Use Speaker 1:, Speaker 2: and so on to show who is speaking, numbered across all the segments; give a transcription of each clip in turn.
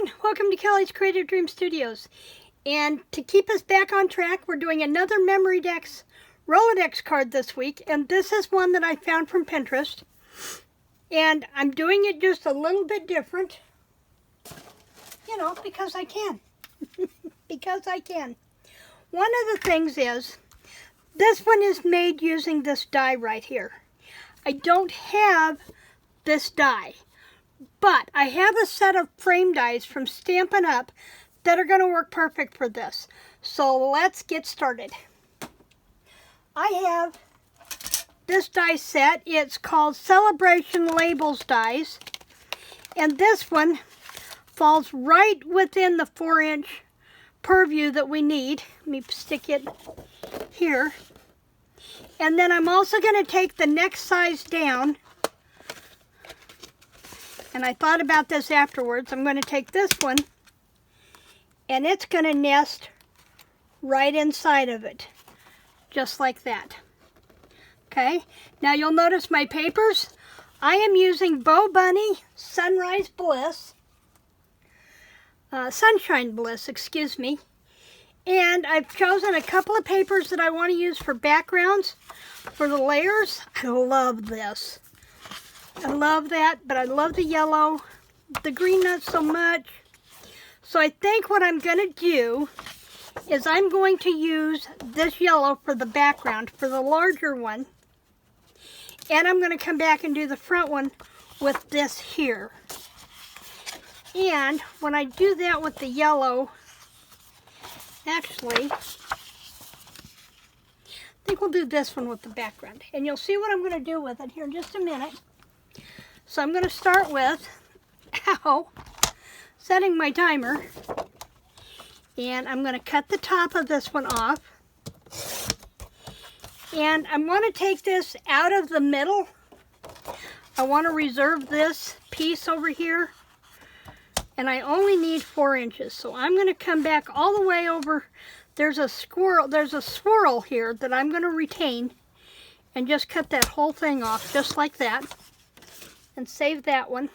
Speaker 1: everyone, welcome to Kelly's Creative Dream Studios. And to keep us back on track, we're doing another Memory DEX Rolodex card this week. And this is one that I found from Pinterest. And I'm doing it just a little bit different. You know, because I can. Because I can. One of the things is, this one is made using this die right here. I don't have this die. But I have a set of frame dies from Stampin Up that are going to work perfect for this. So let's get started. I have this die set. It's called Celebration Labels Dies. And this one falls right within the 4-inch purview that we need. Let me stick it here. And then I'm also going to take the next size down. And I thought about this afterwards. I'm going to take this one, and it's going to nest right inside of it, just like that. Okay, now you'll notice my papers. I am using Bow Bunny Sunrise Bliss, Sunshine Bliss, excuse me. And I've chosen a couple of papers that I want to use for backgrounds, for the layers. I love this. I love that, but I love the yellow, the green not so much. So I think what I'm going to do is I'm going to use this yellow for the background, for the larger one. And I'm going to come back and do the front one with this here. And when I do that with the yellow, actually, I think we'll do this one with the background. And you'll see what I'm going to do with it here in just a minute. So I'm going to start with, setting my timer, and I'm going to cut the top of this one off, and I'm going to take this out of the middle. I want to reserve this piece over here, and I only need 4 inches, so I'm going to come back all the way over. There's a swirl here that I'm going to retain, and just cut that whole thing off just like that. And save that one.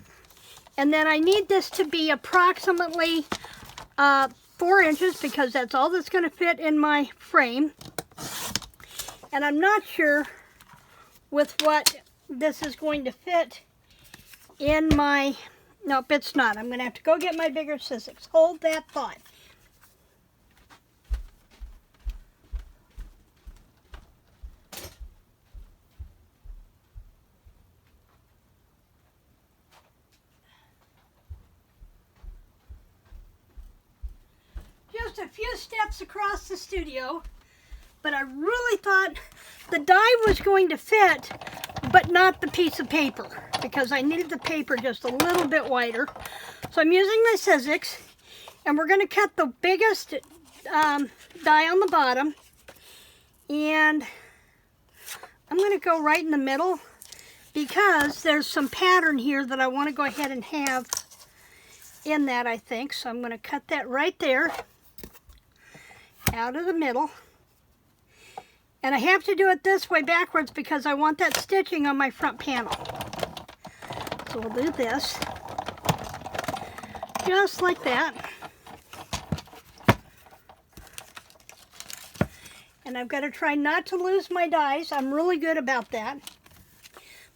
Speaker 1: And then I need this to be approximately 4 inches, because that's all that's going to fit in my frame. And I'm not sure with what this is going to fit in my... Nope, it's not. I'm going to have to go get my bigger scissors. Hold that thought. Just a few steps across the studio, but I really thought the die was going to fit, but not the piece of paper, because I needed the paper just a little bit wider. So I'm using my scissors, and we're going to cut the biggest die on the bottom, and I'm going to go right in the middle, because there's some pattern here that I want to go ahead and have in that, I think. So I'm going to cut that right there, out of the middle. And I have to do it this way backwards because I want that stitching on my front panel. So we'll do this just like that. And I've got to try not to lose my dies. I'm really good about that.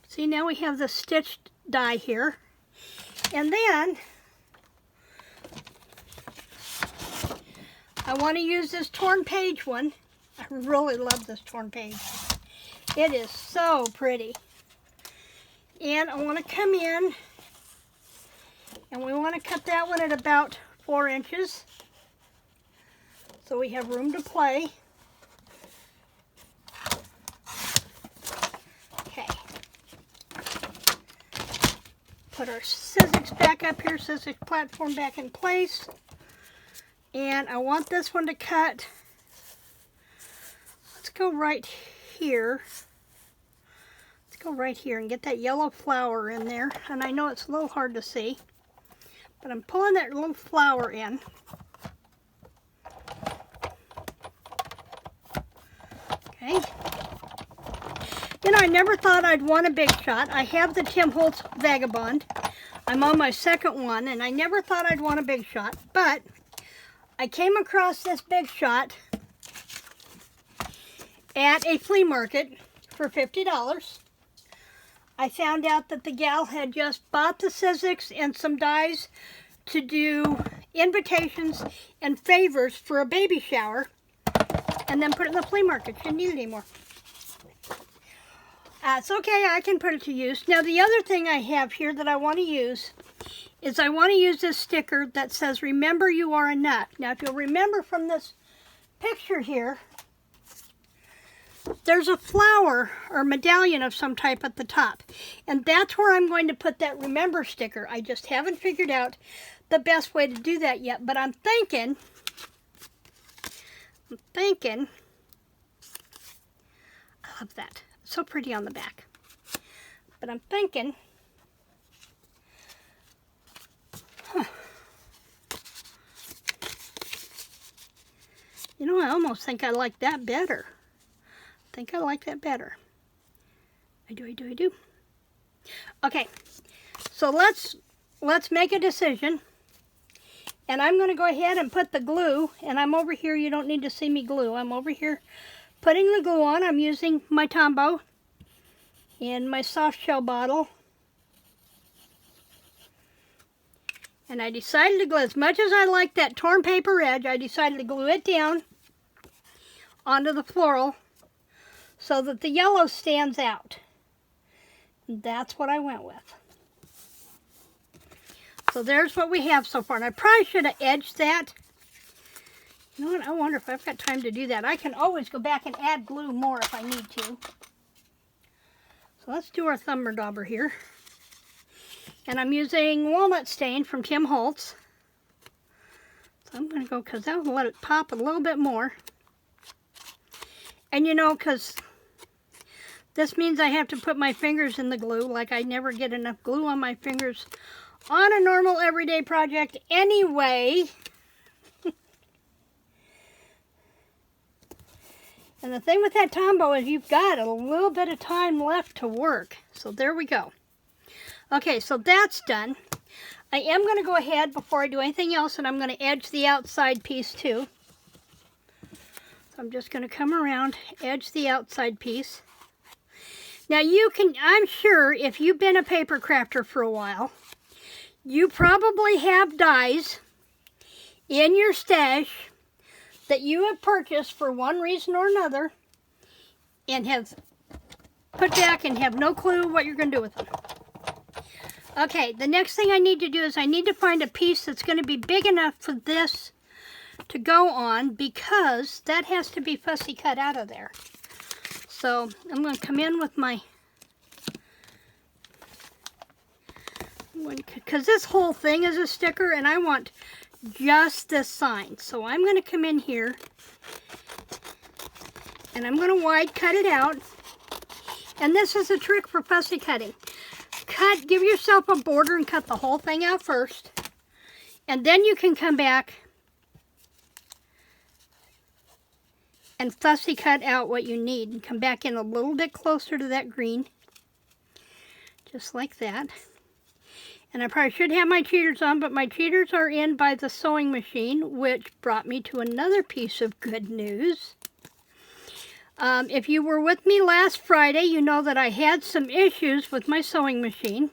Speaker 1: See, now we have the stitched die here. And then I want to use this torn page one. I really love this torn page. It is so pretty. And I want to come in, and we want to cut that one at about 4 inches, so we have room to play. Okay. Put our scissors back up here, scissors platform back in place. And I want this one to cut. Let's go right here. Let's go right here and get that yellow flower in there. And I know it's a little hard to see, but I'm pulling that little flower in. Okay. You know, I never thought I'd want a big shot. I have the Tim Holtz Vagabond. I'm on my second one, and I never thought I'd want a Big Shot, but I came across this Big Shot at a flea market for $50. I found out that the gal had just bought the Sizzix and some dies to do invitations and favors for a baby shower, and then put it in the flea market. She didn't need it anymore. It's okay, I can put it to use. Now the other thing I have here that I want to use is I want to use this sticker that says, "Remember you are enough." Now if you'll remember from this picture here, there's a flower or medallion of some type at the top. And that's where I'm going to put that remember sticker. I just haven't figured out the best way to do that yet. But I'm thinking, I love that. It's so pretty on the back. But I'm thinking, you know, I almost think I like that better. I think I like that better. I do. Okay, so let's make a decision. And I'm going to go ahead and put the glue. And I'm over here. You don't need to see me glue. I'm over here putting the glue on. I'm using my Tombow in my soft shell bottle. And I decided to glue, as much as I like that torn paper edge, I decided to glue it down onto the floral so that the yellow stands out. And that's what I went with. So there's what we have so far. And I probably should have edged that. You know what? I wonder if I've got time to do that. I can always go back and add glue more if I need to. So let's do our thumber dauber here. And I'm using walnut stain from Tim Holtz. So I'm going to go, because that will let it pop a little bit more. And you know, because this means I have to put my fingers in the glue, like I never get enough glue on my fingers on a normal everyday project anyway. And the thing with that Tombow is you've got a little bit of time left to work. So there we go. Okay, so that's done. I am going to go ahead before I do anything else, and I'm going to edge the outside piece too. So I'm just going to come around, edge the outside piece. Now you can, I'm sure if you've been a paper crafter for a while, you probably have dies in your stash that you have purchased for one reason or another and have put back and have no clue what you're going to do with them. Okay, the next thing I need to do is I need to find a piece that's going to be big enough for this to go on, because that has to be fussy cut out of there. So I'm going to come in with my, because this whole thing is a sticker and I want just this sign. So I'm going to come in here and I'm going to wide cut it out. And this is a trick for fussy cutting. Give yourself a border and cut the whole thing out first. And then you can come back and fussy cut out what you need. And come back in a little bit closer to that green. Just like that. And I probably should have my cheaters on, but my cheaters are in by the sewing machine, which brought me to another piece of good news. If you were with me last Friday, you know that I had some issues with my sewing machine.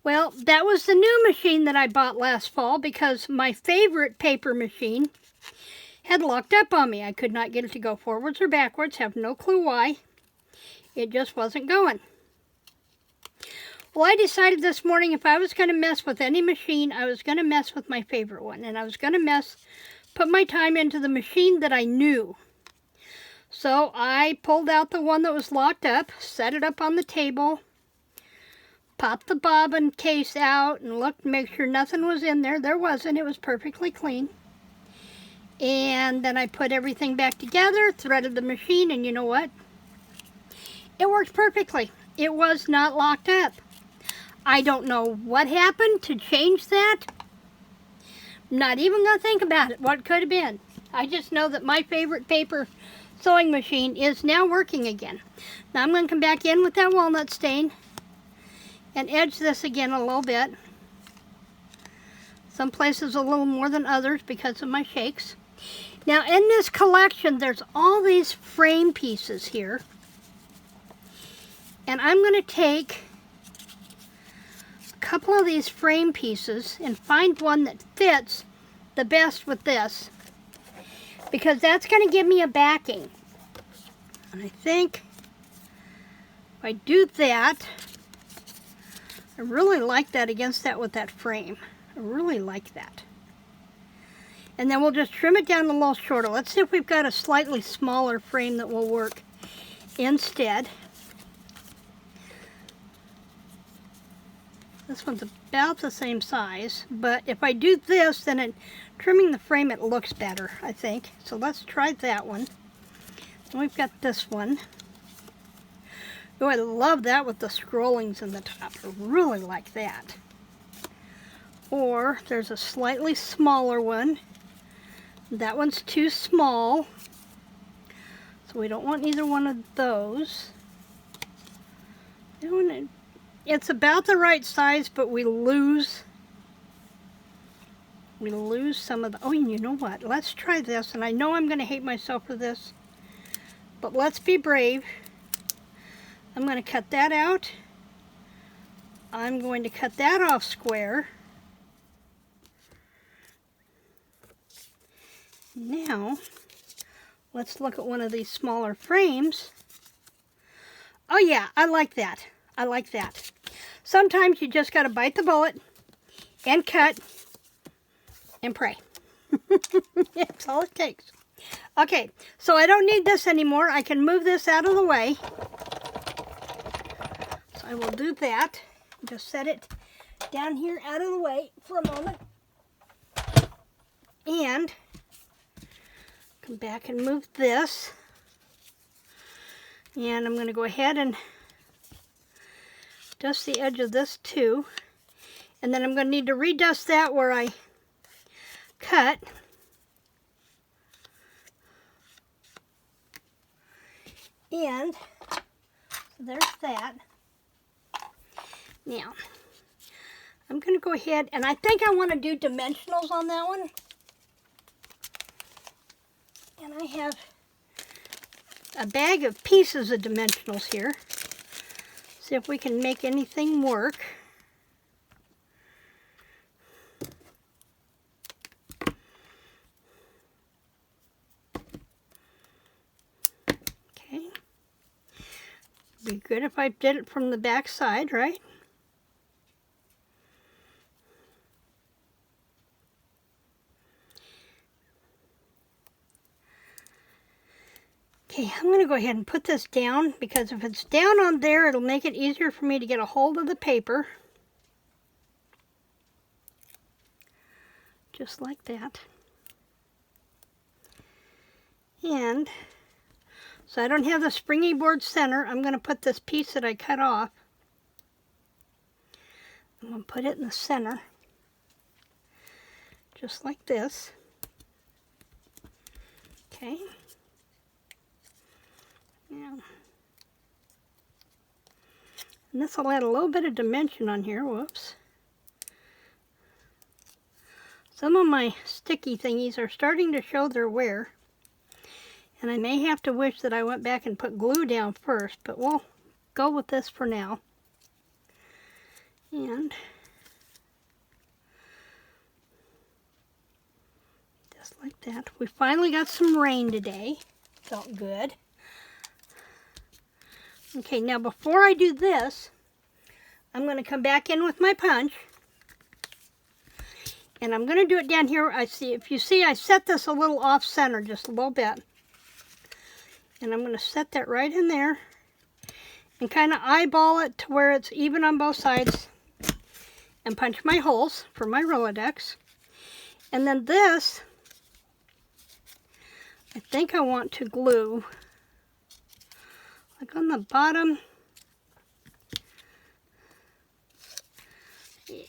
Speaker 1: Well, that was the new machine that I bought last fall, because my favorite paper machine had locked up on me. I could not get it to go forwards or backwards, have no clue why. It just wasn't going. Well, I decided this morning if I was going to mess with any machine, I was going to mess with my favorite one. And I was going to put my time into the machine that I knew. So I pulled out the one that was locked up, set it up on the table, popped the bobbin case out and looked to make sure nothing was in there. There wasn't. It was perfectly clean. And then I put everything back together, threaded the machine, and you know what? It worked perfectly. It was not locked up. I don't know what happened to change that. I'm not even going to think about it, what could have been. I just know that my favorite paper sewing machine is now working again. Now I'm going to come back in with that walnut stain and edge this again a little bit. Some places a little more than others because of my shakes. Now in this collection, there's all these frame pieces here. And I'm going to take a couple of these frame pieces and find one that fits the best with this, because that's going to give me a backing. And I think if I do that, I really like that against that with that frame. I really like that. And then we'll just trim it down a little shorter. Let's see if we've got a slightly smaller frame that will work instead. This one's about the same size, but if I do this, then trimming the frame, it looks better, I think. So let's try that one. And we've got this one. Oh, I love that with the scrollings in the top. I really like that. Or there's a slightly smaller one. That one's too small, so we don't want either one of those. That one, it's about the right size, but we lose some of the, oh, and you know what? Let's try this, and I know I'm going to hate myself for this, but let's be brave. I'm going to cut that out. I'm going to cut that off square. Now, let's look at one of these smaller frames. Oh yeah, I like that. I like that. Sometimes you just got to bite the bullet and cut and pray. That's all it takes. Okay, so I don't need this anymore. I can move this out of the way. So I will do that. Just set it down here out of the way for a moment. And come back and move this. And I'm going to go ahead and dust the edge of this too. And then I'm going to need to redust that where I cut. And so there's that. Now, I'm going to go ahead, and I think I want to do dimensionals on that one. And I have a bag of pieces of dimensionals here. See if we can make anything work. Okay. Be good if I did it from the back side, right? Okay, I'm going to go ahead and put this down, because if it's down on there, it'll make it easier for me to get a hold of the paper. Just like that. And so I don't have the springy board center, I'm going to put this piece that I cut off. I'm going to put it in the center. Just like this. Okay. Yeah. And this will add a little bit of dimension on here. Whoops. Some of my sticky thingies are starting to show their wear. And I may have to wish that I went back and put glue down first, but we'll go with this for now. And just like that. We finally got some rain today. Felt good. Okay, now before I do this, I'm going to come back in with my punch. And I'm going to do it down here. If you see, I set this a little off center, just a little bit. And I'm going to set that right in there. And kind of eyeball it to where it's even on both sides. And punch my holes for my Rolodex. And then this, I think I want to glue like on the bottom. Yeah.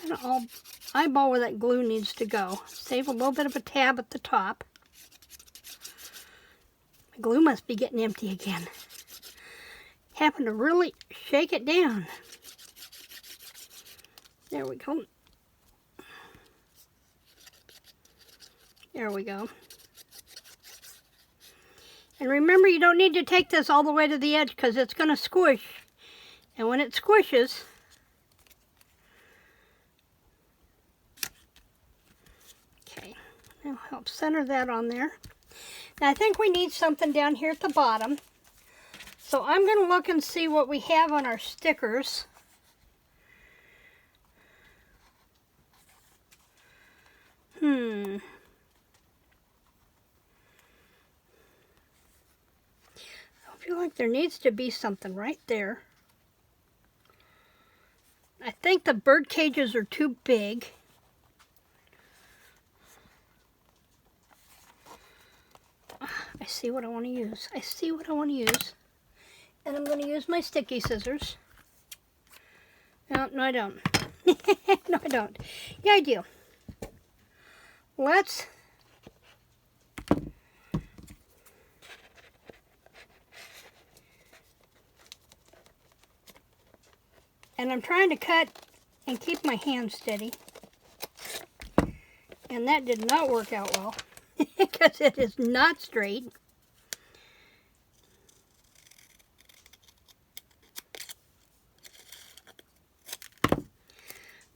Speaker 1: Kind of all eyeball where that glue needs to go. Save a little bit of a tab at the top. My glue must be getting empty again. having to really shake it down. There we go. There we go. And remember, you don't need to take this all the way to the edge because it's going to squish. And when it squishes, okay, that'll help center that on there. Now I think we need something down here at the bottom. So I'm going to look and see what we have on our stickers. I feel like there needs to be something right there. I think the bird cages are too big. I see what I want to use. I see what I want to use. And I'm going to use my sticky scissors. No, I don't. No, I don't. Yeah, I do. Let's... And I'm trying to cut and keep my hand steady. And that did not work out well. Because it is not straight.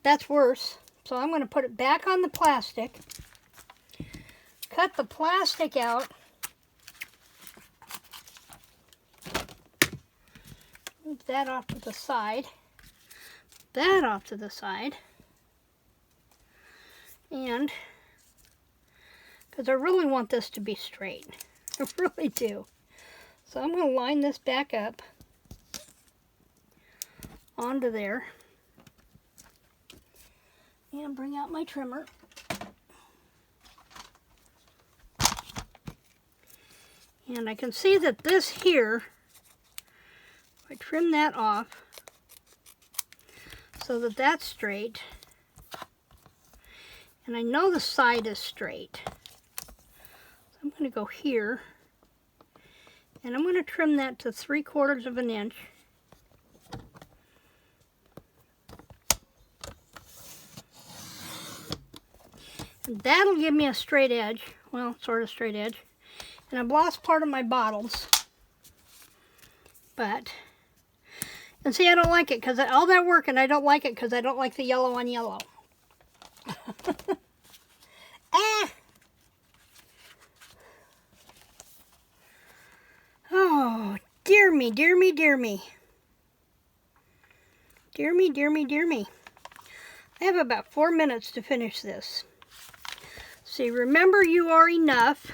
Speaker 1: That's worse. So I'm going to put it back on the plastic. Cut the plastic out. Move that off to the side. That off to the side. And because I really want this to be straight. I really do. So I'm going to line this back up onto there. And bring out my trimmer. And I can see that this here, if I trim that off so that that's straight, and I know the side is straight. So I'm going to go here, and I'm going to trim that to 3/4 of an inch. And that'll give me a straight edge, well, sort of straight edge. And I've lost part of my bottles. But, and see, I don't like it because all that work, and I don't like it because I don't like the yellow on yellow. Ah! Oh, dear me, dear me, dear me. Dear me, dear me, dear me. I have about 4 minutes to finish this. See, remember, you are enough.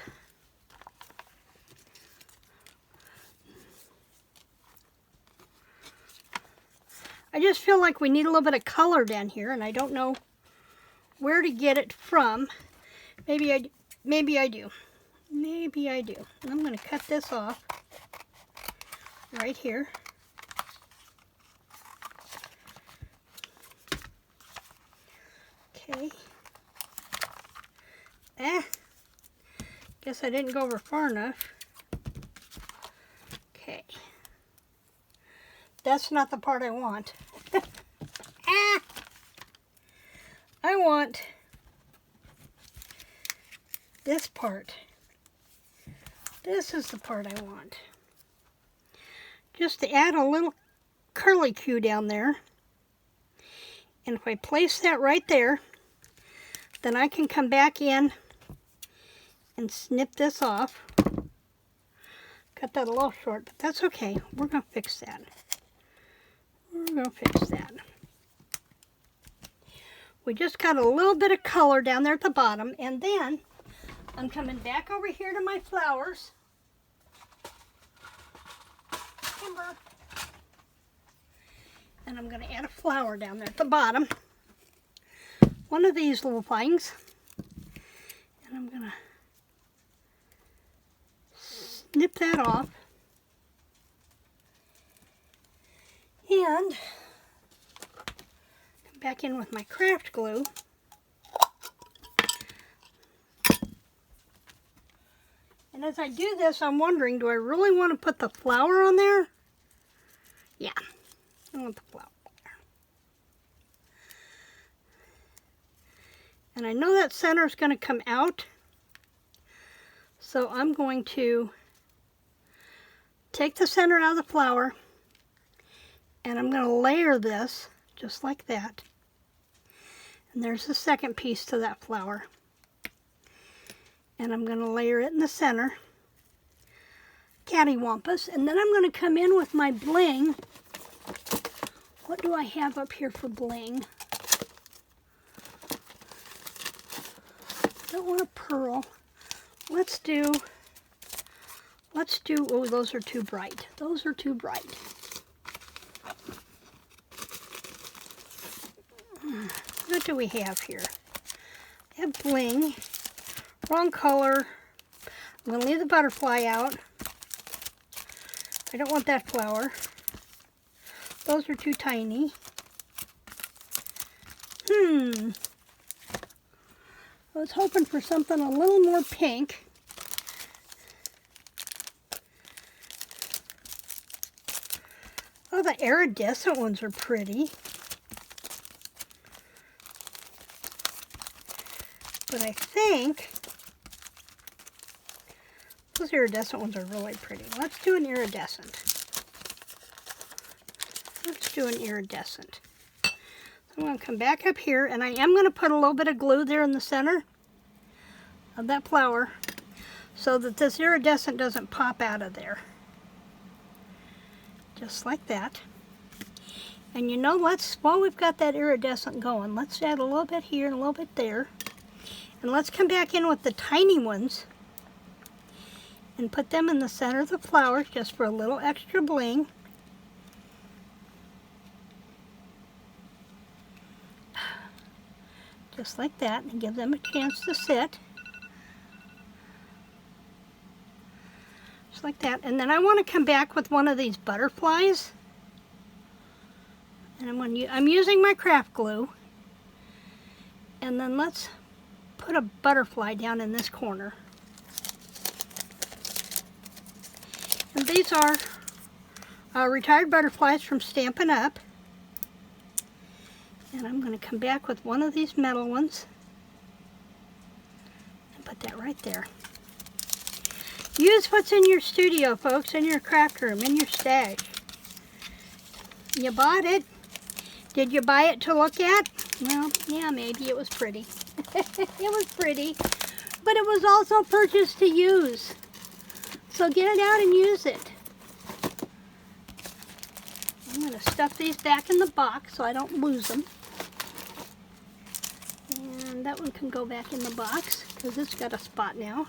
Speaker 1: I just feel like we need a little bit of color down here, and I don't know where to get it from. Maybe I do. Maybe I do. Maybe I do. And I'm going to cut this off right here. Okay. Guess I didn't go over far enough. Okay. That's not the part I want. I want this part. This is the part I want. Just to add a little curlicue down there. And if I place that right there, then I can come back in and snip this off. Cut that a little short, but that's okay. We're going to fix that. We're going to fix that. We just got a little bit of color down there at the bottom, and then I'm coming back over here to my flowers. Timber. And I'm going to add a flower down there at the bottom. One of these little things. And I'm going to snip that off. And come back in with my craft glue. And as I do this, I'm wondering, do I really want to put the flower on there? Yeah, I want the flower there. And I know that center is going to come out, so I'm going to take the center out of the flower, and I'm going to layer this just like that. And there's the second piece to that flower. And I'm going to layer it in the center, cattywampus, and then I'm going to come in with my bling. What do I have up here for bling? I don't want a pearl. Let's do, oh, those are too bright. Those are too bright. What do we have here? I have bling. Wrong color. I'm going to leave the butterfly out. I don't want that flower. Those are too tiny. I was hoping for something a little more pink. Oh, the iridescent ones are pretty. But I think those iridescent ones are really pretty. Let's do an iridescent. Let's do an iridescent. So I'm going to come back up here, and I am going to put a little bit of glue there in the center of that flower so that this iridescent doesn't pop out of there. Just like that. And you know, while we've got that iridescent going, let's add a little bit here and a little bit there. And let's come back in with the tiny ones and put them in the center of the flowers just for a little extra bling. Just like that, and give them a chance to sit. Just like that. And then I want to come back with one of these butterflies. And I'm using my craft glue. And then let's put a butterfly down in this corner. And these are retired butterflies from Stampin' Up. And I'm going to come back with one of these metal ones and put that right there. Use what's in your studio, folks, in your craft room, in your stash. You bought it. Did you buy it to look at? Well, yeah, maybe it was pretty. It was pretty, but it was also purchased to use. So get it out and use it. I'm going to stuff these back in the box so I don't lose them. And that one can go back in the box because it's got a spot now.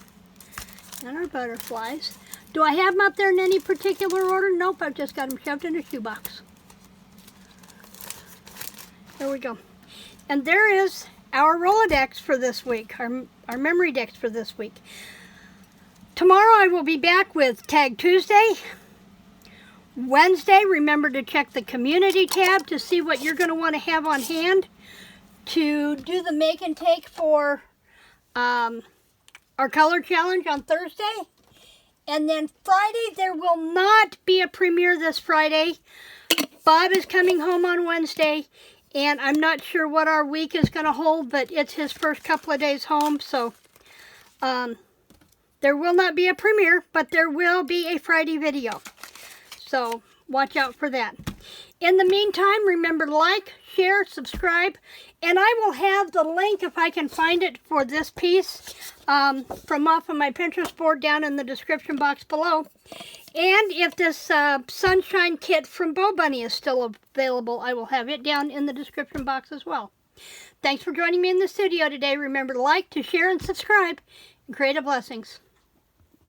Speaker 1: And our butterflies. Do I have them up there in any particular order? Nope, I've just got them shoved in a shoebox. There we go. And there is our Rolodex for this week, our memory decks for this week. Tomorrow I will be back with Tag Tuesday. Wednesday, remember to check the community tab to see what you're going to want to have on hand to do the make and take for our color challenge on Thursday. And then Friday, there will not be a premiere this Friday. Bob is coming home on Wednesday. And I'm not sure what our week is going to hold, but it's his first couple of days home. So there will not be a premiere, but there will be a Friday video. So watch out for that. In the meantime, remember to like, share, subscribe. And I will have the link, if I can find it, for this piece from off of my Pinterest board down in the description box below. And if this sunshine kit from Bo Bunny is still available, I will have it down in the description box as well. Thanks for joining me in the studio today. Remember to like, to share, and subscribe. And creative blessings.